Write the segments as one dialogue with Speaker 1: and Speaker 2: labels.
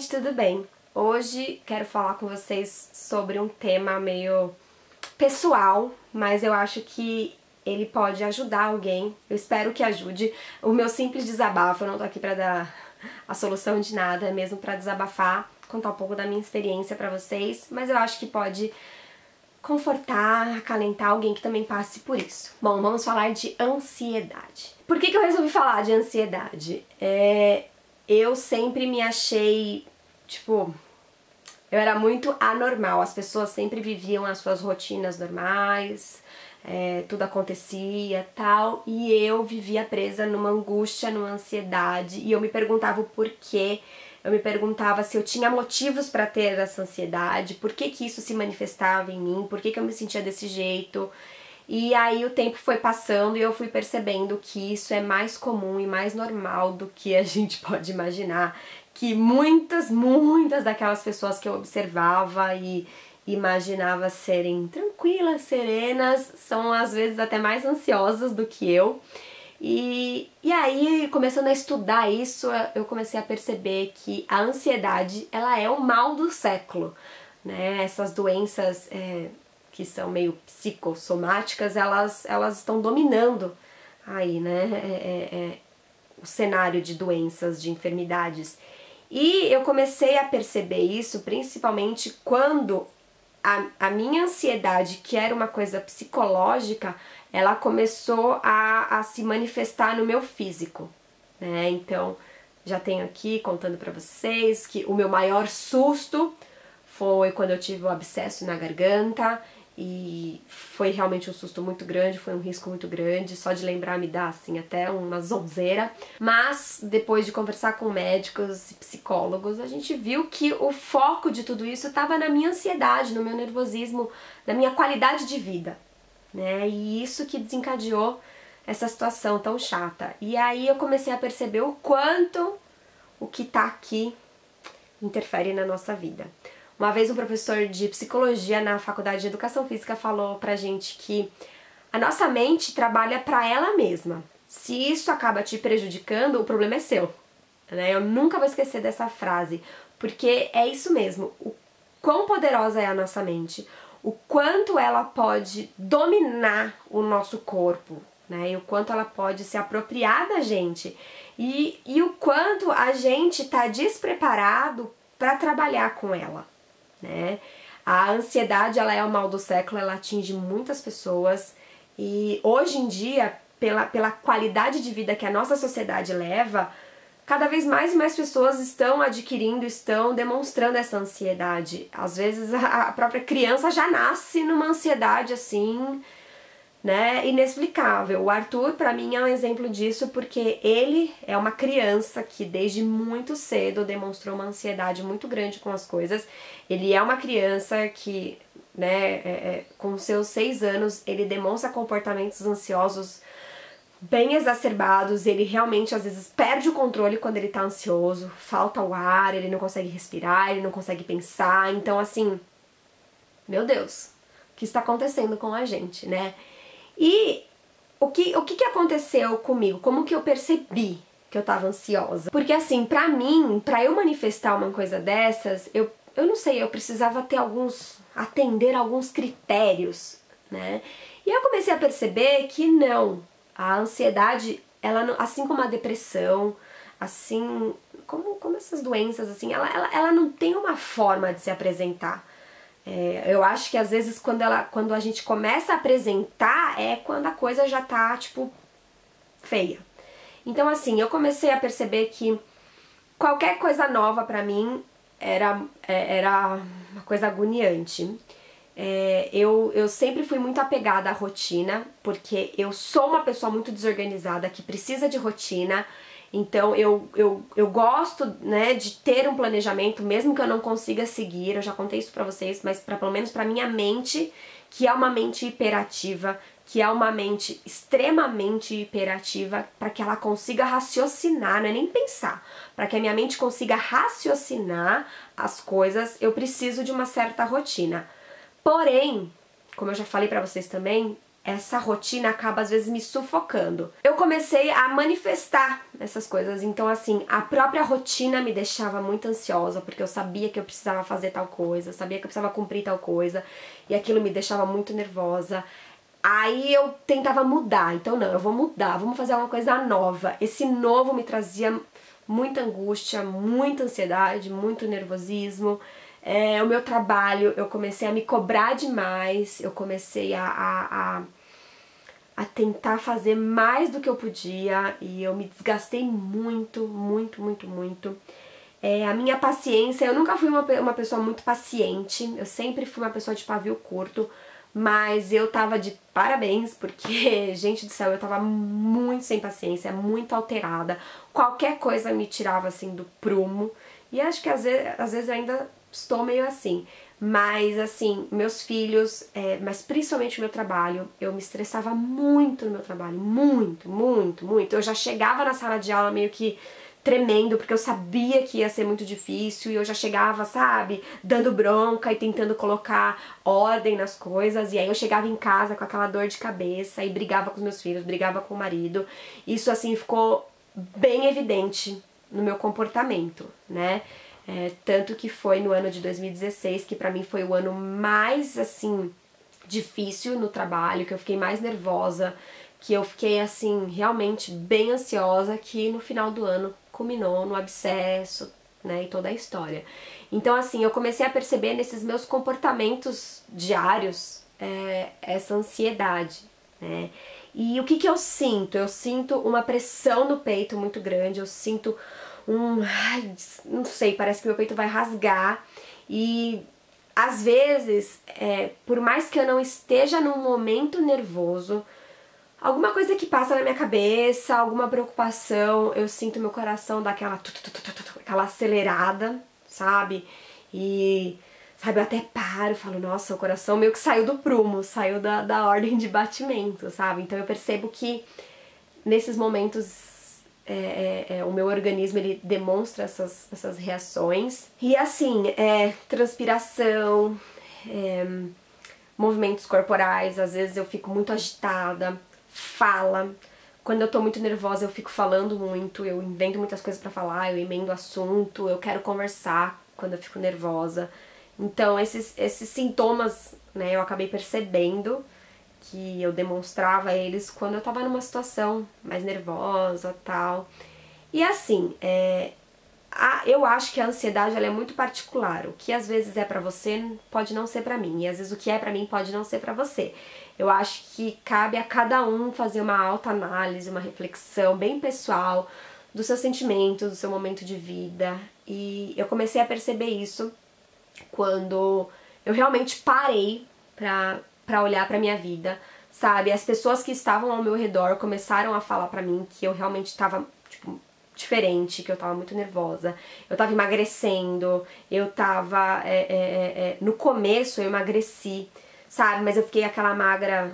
Speaker 1: gente, tudo bem? Hoje quero falar com vocês sobre um tema meio pessoal, mas eu acho que ele pode ajudar alguém. Eu espero que ajude. O meu simples desabafo, eu não tô aqui pra dar a solução de nada, é mesmo pra desabafar, contar um pouco da minha experiência pra vocês, mas eu acho que pode confortar, acalentar alguém que também passe por isso. Bom, vamos falar de ansiedade. Por que eu resolvi falar de ansiedade? Eu sempre me achei, tipo, eu era muito anormal. As pessoas sempre viviam as suas rotinas normais, tudo acontecia, tal, e eu vivia presa numa angústia, numa ansiedade, e eu me perguntava o porquê. Eu me perguntava se eu tinha motivos para ter essa ansiedade, por que que isso se manifestava em mim, por que que eu me sentia desse jeito. E aí o tempo foi passando e eu fui percebendo que isso é mais comum e mais normal do que a gente pode imaginar. Que muitas daquelas pessoas que eu observava e imaginava serem tranquilas, serenas, são às vezes até mais ansiosas do que eu. E aí, começando a estudar isso, eu comecei a perceber que a ansiedade, ela é o mal do século, né? Essas doenças que são meio psicossomáticas, elas estão dominando aí, né? O cenário de doenças, de enfermidades. E eu comecei a perceber isso principalmente quando a minha ansiedade, que era uma coisa psicológica, ela começou a se manifestar no meu físico, né? Então, já tenho aqui contando pra vocês que o meu maior susto foi quando eu tive o abscesso na garganta, e foi realmente um susto muito grande, foi um risco muito grande, só de lembrar me dá assim até uma zonzeira. Mas depois de conversar com médicos e psicólogos, a gente viu que o foco de tudo isso estava na minha ansiedade, no meu nervosismo, na minha qualidade de vida, né? E isso que desencadeou essa situação tão chata. E aí eu comecei a perceber o quanto o que tá aqui interfere na nossa vida. Uma vez um professor de psicologia na faculdade de educação física falou pra gente que a nossa mente trabalha pra ela mesma. Se isso acaba te prejudicando, o problema é seu, né? Eu nunca vou esquecer dessa frase, porque é isso mesmo. O quão poderosa é a nossa mente, o quanto ela pode dominar o nosso corpo, né? E o quanto ela pode se apropriar da gente e o quanto a gente tá despreparado para trabalhar com ela, né? A ansiedade, ela é o mal do século, ela atinge muitas pessoas e hoje em dia, pela qualidade de vida que a nossa sociedade leva, cada vez mais e mais pessoas estão adquirindo, estão demonstrando essa ansiedade. Às vezes a própria criança já nasce numa ansiedade assim, né, inexplicável. O Arthur, pra mim, é um exemplo disso porque ele é uma criança que desde muito cedo demonstrou uma ansiedade muito grande com as coisas. Ele é uma criança que, né, com seus 6 anos, ele demonstra comportamentos ansiosos bem exacerbados. Ele realmente, às vezes, perde o controle quando ele tá ansioso, falta o ar, ele não consegue respirar, ele não consegue pensar. Então, assim, meu Deus, o que está acontecendo com a gente, né? E o que aconteceu comigo? Como que eu percebi que eu tava ansiosa? Porque assim, pra mim, pra eu manifestar uma coisa dessas, eu não sei, eu precisava atender alguns critérios, né? E eu comecei a perceber que não, a ansiedade, ela assim como a depressão, assim como essas doenças, assim, ela não tem uma forma de se apresentar. Eu acho que às vezes quando a gente começa a apresentar é quando a coisa já tá, tipo, feia. Então assim, eu comecei a perceber que qualquer coisa nova pra mim era uma coisa agoniante. Eu sempre fui muito apegada à rotina, porque eu sou uma pessoa muito desorganizada, que precisa de rotina. Então eu gosto, né, de ter um planejamento, mesmo que eu não consiga seguir. Eu já contei isso pra vocês, mas pelo menos pra minha mente, que é uma mente hiperativa, que é uma mente extremamente hiperativa, para que ela consiga raciocinar, não é nem pensar, para que a minha mente consiga raciocinar as coisas, eu preciso de uma certa rotina. Porém, como eu já falei pra vocês também, essa rotina acaba às vezes me sufocando. Eu comecei a manifestar essas coisas, então assim, a própria rotina me deixava muito ansiosa, porque eu sabia que eu precisava fazer tal coisa, eu sabia que eu precisava cumprir tal coisa, e aquilo me deixava muito nervosa. Aí eu tentava mudar, então não, eu vou mudar, vamos fazer uma coisa nova. Esse novo me trazia muita angústia, muita ansiedade, muito nervosismo. O meu trabalho, eu comecei a me cobrar demais, eu comecei a tentar fazer mais do que eu podia e eu me desgastei muito, muito, muito, muito. A minha paciência, eu nunca fui uma pessoa muito paciente, eu sempre fui uma pessoa de pavio curto, mas eu tava de parabéns, porque, gente do céu, eu tava muito sem paciência, muito alterada, qualquer coisa me tirava assim do prumo, e acho que às vezes eu ainda estou meio assim, mas assim, meus filhos, mas principalmente o meu trabalho, eu me estressava muito no meu trabalho, muito, muito, muito. Eu já chegava na sala de aula meio que tremendo, porque eu sabia que ia ser muito difícil, e eu já chegava, sabe, dando bronca e tentando colocar ordem nas coisas, e aí eu chegava em casa com aquela dor de cabeça e brigava com os meus filhos, brigava com o marido. Isso assim ficou bem evidente no meu comportamento, né? Tanto que foi no ano de 2016 que pra mim foi o ano mais, assim, difícil no trabalho, que eu fiquei mais nervosa, que eu fiquei, assim, realmente bem ansiosa, que no final do ano culminou no abscesso, né, e toda a história. Então, assim, eu comecei a perceber nesses meus comportamentos diários essa ansiedade, né? E o que eu sinto? Eu sinto uma pressão no peito muito grande, eu sinto ai, não sei, parece que meu peito vai rasgar. E às vezes, por mais que eu não esteja num momento nervoso, alguma coisa que passa na minha cabeça, alguma preocupação, eu sinto meu coração dar aquela acelerada, sabe? E, sabe, eu até paro e falo, nossa, o coração meio que saiu do prumo, saiu da ordem de batimento, sabe? Então eu percebo que nesses momentos o meu organismo ele demonstra essas reações. E assim, transpiração, movimentos corporais, às vezes eu fico muito agitada, fala. Quando eu tô muito nervosa eu fico falando muito, eu invento muitas coisas pra falar, eu emendo assunto, eu quero conversar quando eu fico nervosa. Então esses sintomas, né, eu acabei percebendo que eu demonstrava eles quando eu tava numa situação mais nervosa, tal. E assim, eu acho que a ansiedade ela é muito particular. O que às vezes é pra você pode não ser pra mim, e às vezes o que é pra mim pode não ser pra você. Eu acho que cabe a cada um fazer uma autoanálise, uma reflexão bem pessoal dos seus sentimentos, do seu momento de vida. E eu comecei a perceber isso quando eu realmente parei pra olhar pra minha vida, sabe? As pessoas que estavam ao meu redor começaram a falar pra mim que eu realmente tava, tipo, diferente, que eu tava muito nervosa, eu tava emagrecendo, eu tava... no começo eu emagreci, sabe? Mas eu fiquei aquela magra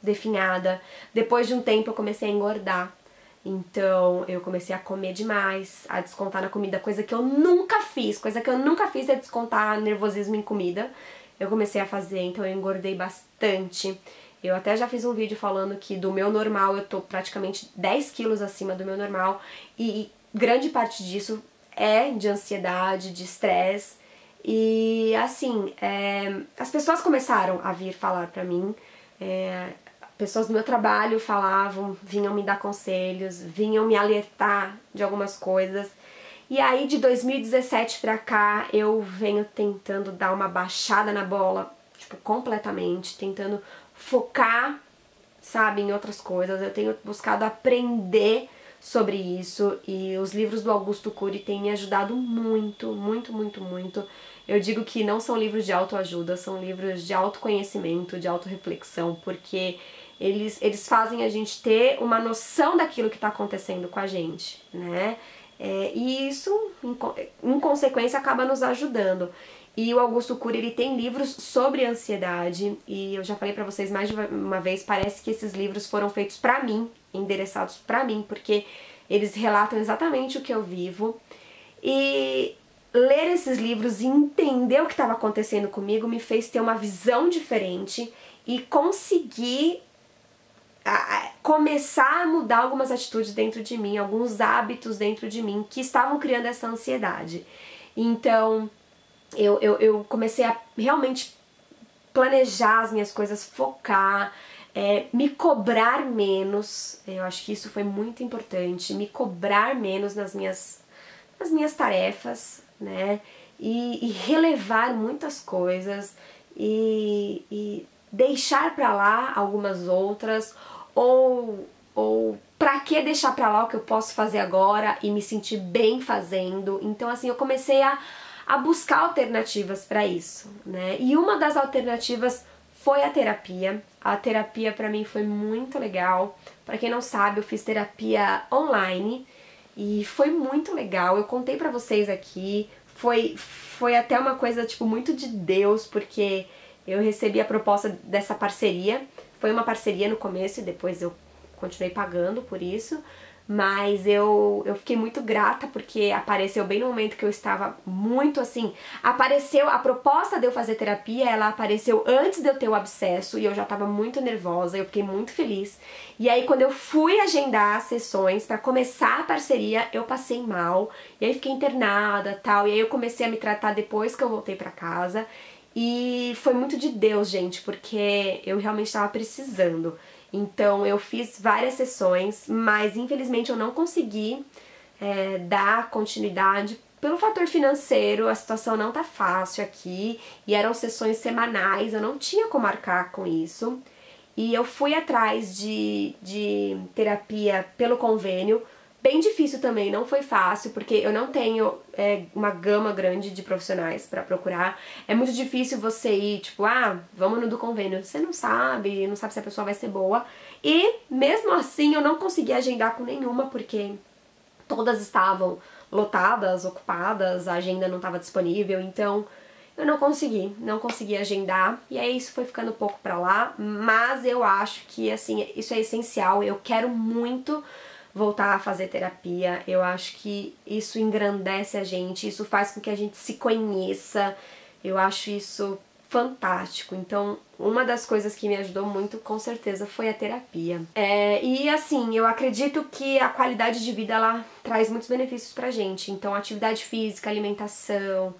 Speaker 1: definhada. Depois de um tempo eu comecei a engordar. Então eu comecei a comer demais, a descontar na comida, coisa que eu nunca fiz. Coisa que eu nunca fiz é descontar nervosismo em comida. Eu comecei a fazer, então eu engordei bastante. Eu até já fiz um vídeo falando que do meu normal eu tô praticamente 10 quilos acima do meu normal. E grande parte disso é de ansiedade, de estresse. E assim, as pessoas começaram a vir falar pra mim, pessoas do meu trabalho falavam, vinham me dar conselhos, vinham me alertar de algumas coisas. E aí de 2017 pra cá eu venho tentando dar uma baixada na bola, tipo, completamente, tentando focar, sabe, em outras coisas. Eu tenho buscado aprender sobre isso e os livros do Augusto Cury têm me ajudado muito, muito, muito, muito. Eu digo que não são livros de autoajuda, são livros de autoconhecimento, de autorreflexão, porque eles fazem a gente ter uma noção daquilo que está acontecendo com a gente, né? E isso, em consequência, acaba nos ajudando. E o Augusto Cury, ele tem livros sobre ansiedade, e eu já falei pra vocês mais de uma vez, parece que esses livros foram feitos pra mim, endereçados pra mim, porque eles relatam exatamente o que eu vivo. E ler esses livros e entender o que estava acontecendo comigo me fez ter uma visão diferente e conseguir começar a mudar algumas atitudes dentro de mim, alguns hábitos dentro de mim que estavam criando essa ansiedade. Então, eu comecei a realmente planejar as minhas coisas, focar, me cobrar menos. Eu acho que isso foi muito importante, me cobrar menos nas minhas tarefas, né? E relevar muitas coisas e deixar pra lá algumas outras, ou pra que deixar pra lá o que eu posso fazer agora e me sentir bem fazendo. Então, assim, eu comecei a buscar alternativas pra isso, né? E uma das alternativas foi a terapia. A terapia pra mim foi muito legal. Pra quem não sabe, eu fiz terapia online e foi muito legal. Eu contei pra vocês aqui. Foi até uma coisa, tipo, muito de Deus, porque eu recebi a proposta dessa parceria. Foi uma parceria no começo e depois eu continuei pagando por isso. Mas eu fiquei muito grata porque apareceu bem no momento que eu estava muito assim. Apareceu a proposta de eu fazer terapia, ela apareceu antes de eu ter o abscesso e eu já estava muito nervosa, eu fiquei muito feliz. E aí quando eu fui agendar sessões para começar a parceria, eu passei mal. E aí fiquei internada, tal. E aí eu comecei a me tratar depois que eu voltei para casa. E foi muito de Deus, gente, porque eu realmente estava precisando. Então eu fiz várias sessões, mas infelizmente eu não consegui dar continuidade pelo fator financeiro. A situação não tá fácil aqui e eram sessões semanais, eu não tinha como marcar com isso. E eu fui atrás de terapia pelo convênio. Bem difícil também, não foi fácil, porque eu não tenho uma gama grande de profissionais pra procurar. É muito difícil você ir, tipo, vamos no do convênio. Você não sabe se a pessoa vai ser boa. E mesmo assim eu não consegui agendar com nenhuma, porque todas estavam lotadas, ocupadas, a agenda não estava disponível, então eu não consegui agendar. E aí isso foi ficando um pouco pra lá, mas eu acho que, assim, isso é essencial. Eu quero muito voltar a fazer terapia. Eu acho que isso engrandece a gente, isso faz com que a gente se conheça. Eu acho isso fantástico. Então, uma das coisas que me ajudou muito, com certeza, foi a terapia. E assim, eu acredito que a qualidade de vida, ela traz muitos benefícios pra gente. Então, atividade física, alimentação,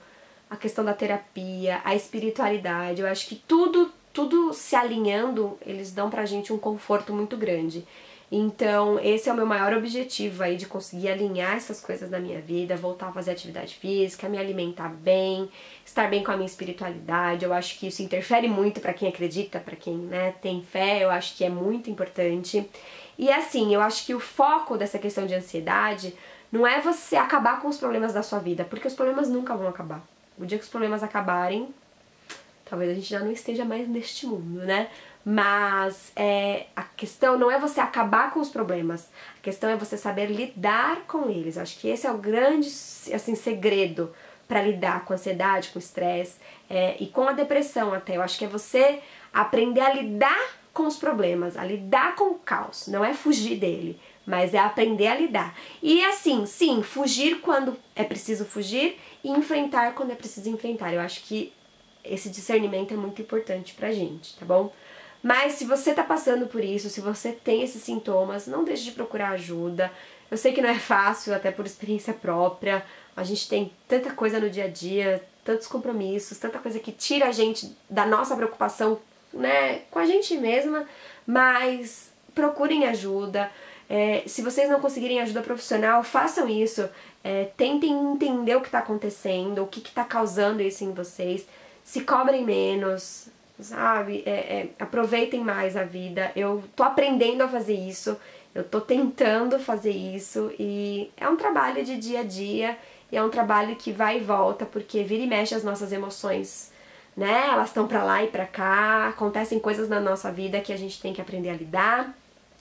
Speaker 1: a questão da terapia, a espiritualidade, eu acho que tudo se alinhando, eles dão pra gente um conforto muito grande. Então, esse é o meu maior objetivo aí, de conseguir alinhar essas coisas na minha vida, voltar a fazer atividade física, me alimentar bem, estar bem com a minha espiritualidade. Eu acho que isso interfere muito pra quem acredita, pra quem, né, tem fé. Eu acho que é muito importante. E assim, eu acho que o foco dessa questão de ansiedade não é você acabar com os problemas da sua vida, porque os problemas nunca vão acabar. O dia que os problemas acabarem, talvez a gente já não esteja mais neste mundo, né? Mas a questão não é você acabar com os problemas, a questão é você saber lidar com eles. Acho que esse é o grande, assim, segredo para lidar com a ansiedade, com o estresse e com a depressão até. Eu acho que é você aprender a lidar com os problemas, a lidar com o caos. Não é fugir dele, mas é aprender a lidar. E assim, sim, fugir quando é preciso fugir e enfrentar quando é preciso enfrentar. Eu acho que esse discernimento é muito importante pra gente, tá bom? Mas se você tá passando por isso, se você tem esses sintomas, não deixe de procurar ajuda. Eu sei que não é fácil, até por experiência própria. A gente tem tanta coisa no dia a dia, tantos compromissos, tanta coisa que tira a gente da nossa preocupação, né, com a gente mesma. Mas procurem ajuda. Se vocês não conseguirem ajuda profissional, façam isso. Tentem entender o que tá acontecendo, o que tá causando isso em vocês. Se cobrem menos, sabe? Aproveitem mais a vida. Eu tô aprendendo a fazer isso, eu tô tentando fazer isso e é um trabalho de dia a dia e é um trabalho que vai e volta, porque vira e mexe as nossas emoções, né? Elas estão pra lá e pra cá, acontecem coisas na nossa vida que a gente tem que aprender a lidar.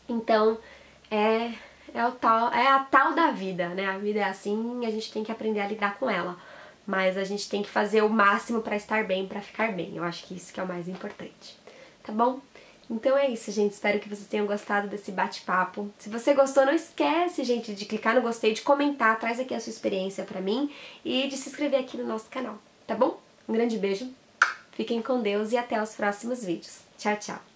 Speaker 1: Então, é a tal da vida, né? A vida é assim e a gente tem que aprender a lidar com ela. Mas a gente tem que fazer o máximo pra estar bem, pra ficar bem. Eu acho que isso que é o mais importante, tá bom? Então é isso, gente. Espero que vocês tenham gostado desse bate-papo. Se você gostou, não esquece, gente, de clicar no gostei, de comentar, traz aqui a sua experiência pra mim e de se inscrever aqui no nosso canal, tá bom? Um grande beijo, fiquem com Deus e até os próximos vídeos. Tchau, tchau!